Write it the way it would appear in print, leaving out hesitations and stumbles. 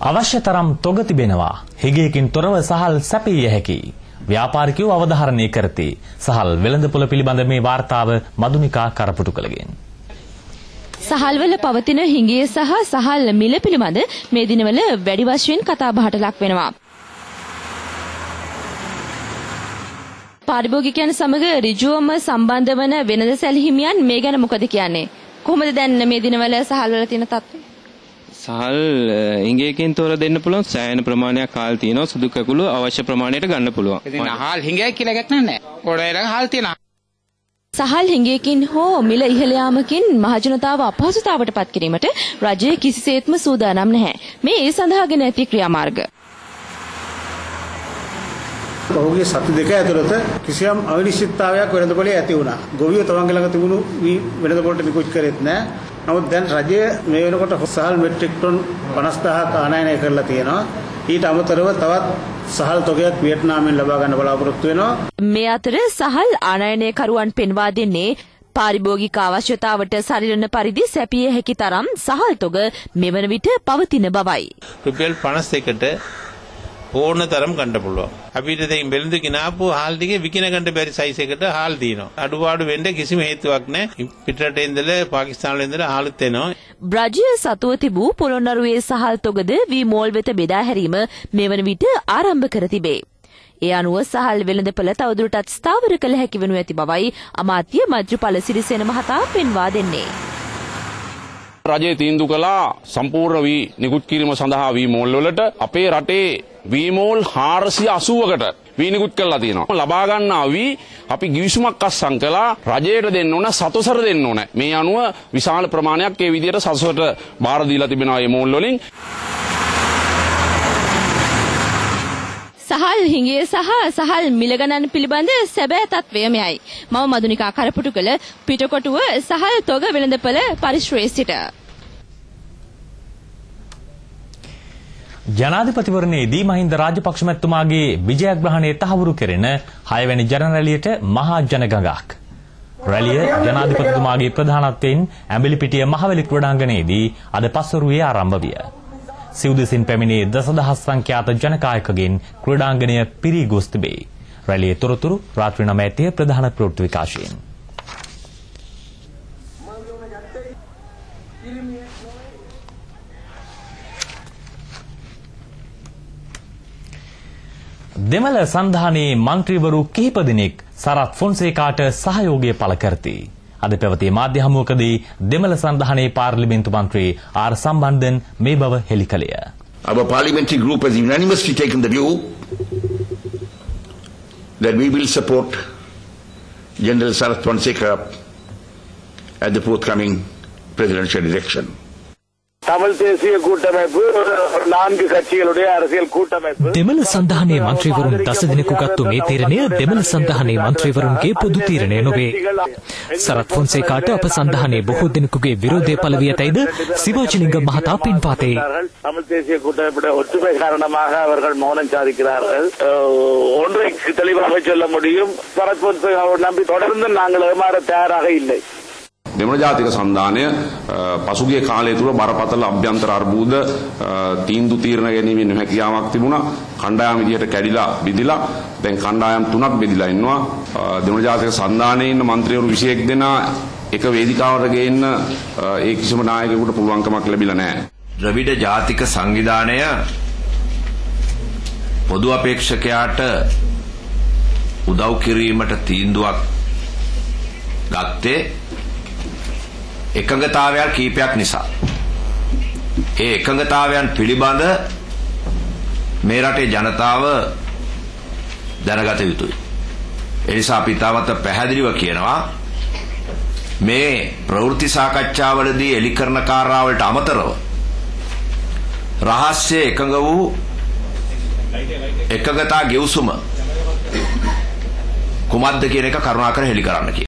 අවශ්‍ය තරම් තොග තිබෙනවා. හිගයකින් තොරව සහල් සැපිය හැකියි. ව්‍යාපාරිකයෝ අවධාරණය කරති. සහල් වෙළඳපොළ පිළිබඳ මේ වාර්තාව මදුනිකා කරපුටුකලගෙන්. සහල්වල පවතින හිඟිය සහ සහල් මිල පිළිබඳ මේ දිනවල වැඩි වශයෙන් කතාබහට ලක් වෙනවා. පාරිභෝගිකයන් සමග ඍජුවම සම්බන්ධ වන වෙනද සැලහිමියන් මේ ගැන මොකද කියන්නේ? කොහොමද දැන් මේ දිනවල සහල්වල තියෙන තත්ත්වය? සහල් හිඟයකින් තොර දෙන්න පුළුවන් සෑහෙන ප්‍රමාණයක් හාල් තියෙනවා. සුදු කකුළු අවශ්‍ය ප්‍රමාණයට ගන්න පුළුවන්. ඉතින් හාල් හිඟයක් කියලා එකක් නැහැ. පොඩේට හාල් තියෙනවා. සහල් හිඟයකින් හෝ මිල ඉහළ යාමකින් මහජනතාව අපහසුතාවට පත් කිරීමට රජය කිසිසේත්ම සූදානම් නැහැ. මේ ඒ සඳහා ගෙන ඇති ක්‍රියාමාර්ග. පහුගිය සති දෙක ඇතුළත කිසියම් අනිශ්චිතතාවයක් වෙළඳපොලේ ඇති වුණා. ගොවියෝ තමන්ගේ ළඟ තිබුණු වෙළඳපොළට නිකුත් කරෙත් නැහැ. නමුත් දැන් රජය මේ වෙනකොට සහල් මෙට්‍රික් ටන් 50000ක් ආනයනය කරලා තියෙනවා. ඊට අමතරව තවත් සහල් තොගයක් වියට්නාමයෙන් ලබා ගන්න බලාපොරොත්තු වෙනවා. මේ අතර සහල් ආනයනයකරුවන් පෙන්වා දෙන්නේ පාරිභෝගික අවශ්‍යතාවට සරිලන පරිදි සැපිය හැකි තරම් සහල් තොග මෙවන විට පවතින බවයි. රුපියල් 51ට ඕන තරම් ගන්න පුළුවන්. අපිට දැන් බෙලඳ කිනාපු හාල් ටිකේ විකින ගන්න බැරි සයිස් එකට හාල් දිනවා. අඩුපාඩු වෙන්න කිසිම හේතුවක් නැහැ. පිටරට ඉඳලා පාකිස්තාන වල ඉඳලා හාලුත් එනවා. රජය සතුව තිබූ පොළොන්නරුවේ සහල් තොගද වී මෝල් වෙත බෙදා හැරීම මෙවන විට ආරම්භ කර තිබේ. ඒ අනුව සහල් වෙළඳපළ තවදුරටත් ස්ථාවර කළ හැකි වනු ඇති බවයි අමාත්‍ය මජ්ජුපල සිරිසේන මහතා පෙන්වා දෙන්නේ. රජයේ තීන්දුව කළා සම්පූර්ණ වී නිකුත් කිරීම සඳහා වී මෝල් වලට අපේ රටේ වී මෝල් 480කට වී නිකුත් කරලා තියෙනවා. ලබා ගන්නා වී අපි ගිවිසුමක් අත්සන් කළා රජයට දෙන්න ඕන සතොසර දෙන්න ඕන. මේ අනුව විශාල ප්‍රමාණයක් ඒ විදිහට සතොසරට බාර දීලා තිබෙනවා මේ මෝල් වලින්. සහල් හිඟිය සහ සහල් මිල ගණන් පිළිබඳ සැබෑ තත්වය මෙයයි. මම මදුනිකා කරපුටුකල පිටකොටුව සහල් තොග වෙළඳපළ පරිශ්‍රයේ සිට. ජනාධිපතිවරණයේදී මහින්ද රාජපක්ෂ මැතිතුමාගේ විජයග්‍රහණය තහවුරු කෙරෙන 6 වැනි ජන රැළියට මහා ජනගඟක්. රැළිය ජනාධිපතිතුමාගේ ප්‍රධානත්වයෙන් ඇඹිලිපිටිය මහවැලි ක්‍රීඩාංගණයේදී අද පස්වරුවේ ආරම්භ විය. සිව්දෙසින් පැමිණි දසදහස් සංඛ්‍යාත ජනකායකගෙන් ක්‍රීඩාංගණය පිරී ගොස් තිබේ. රැළියේ තොරතුරු රාත්‍රී 9 ප්‍රධාන ප්‍රවෘත්ති විකාශයෙන්. දෙමළ සංධානයේ මන්ත්‍රීවරු කිහිප දෙනෙක් සරත් ෆොන්සේකාට සහයෝගය පළ කරති. අද පැවති මාධ්‍ය හමුවකදී දෙමළ සංධානයේ පාර්ලිමේන්තු මන්ත්‍රී ආර් සම්බන්ධන් මේ බව හෙළි කළේය. Our parliamentary group has unanimously taken the view that we will support General Sarath Fonseca at the forthcoming presidential election. Tamil தேசிய கூட்டமைப்பு 4 கட்சிகளுடைய அரசியல் கூட்டமைப்பு දෙමළ සංධානයේ මන්ත්‍රීවරුන් 10 දිනක ගත්තු මේ තීරණය දෙමළ සංධානයේ මන්ත්‍රීවරුන්ගේ පොදු තීරණය නොවේ. සරත් ෆොන්සේකාට අප සංධානයේ බොහෝ දිනකගේ විරෝධය පළ වී ඇතැයිද සිවාජිලිංග මහතා පින්පාතේ. தமிழ் தேசிய கூட்டமைப்புடைய ஒற்றுமை காரணமாக அவர்கள் மௌனம் சாதிக்கிறார்கள். ஒன்றை தெளிவாக சொல்ல முடியும், சரத் பொன்சேகாவை நம்பி தொடர்ந்து நாங்கள் ஏமாற தயாராக இல்லை. දෙමළ ජාතික සන්ධානය පසුගිය කාලය තුල බරපතල අභ්‍යන්තර අර්බුද තීන්දුව තීරණ ගැනීමේ නොහැකියාවක් තිබුණා. කණ්ඩායම් විදිහට කැඩිලා බිඳිලා දැන් කණ්ඩායම් 3ක් බෙදිලා ඉන්නවා. දෙමළ ජාතික සන්ධානයේ ඉන්න മന്ത്രിවරු 21 දෙනා එක වේදිකාවට ගේන්න ඒ කිසිම නායකයෙකුට පුළුවන්කමක් ලැබිලා නැහැ. ද්‍රවිඩ ජාතික සංවිධානය පොදු අපේක්ෂකයාට උදව් කිරීමට තීන්දුවක් ගත්තේ එකඟතාවයන් කීපයක් නිසා. ඒ එකඟතාවයන් පිළිබඳ මේ රටේ ජනතාව දැනගත යුතුයි. ඒ නිසා අපි තාමත් පැහැදිලිව කියනවා මේ ප්‍රවෘත්ති සාකච්ඡාවලදී එලි කරන කාර්යාවලට අමතරව රහස්‍ය එකඟ වූ එකඟතා ගෙවුසුම කුමක්ද කියන එක කරුණාකර හෙළි කරන්න කියලා.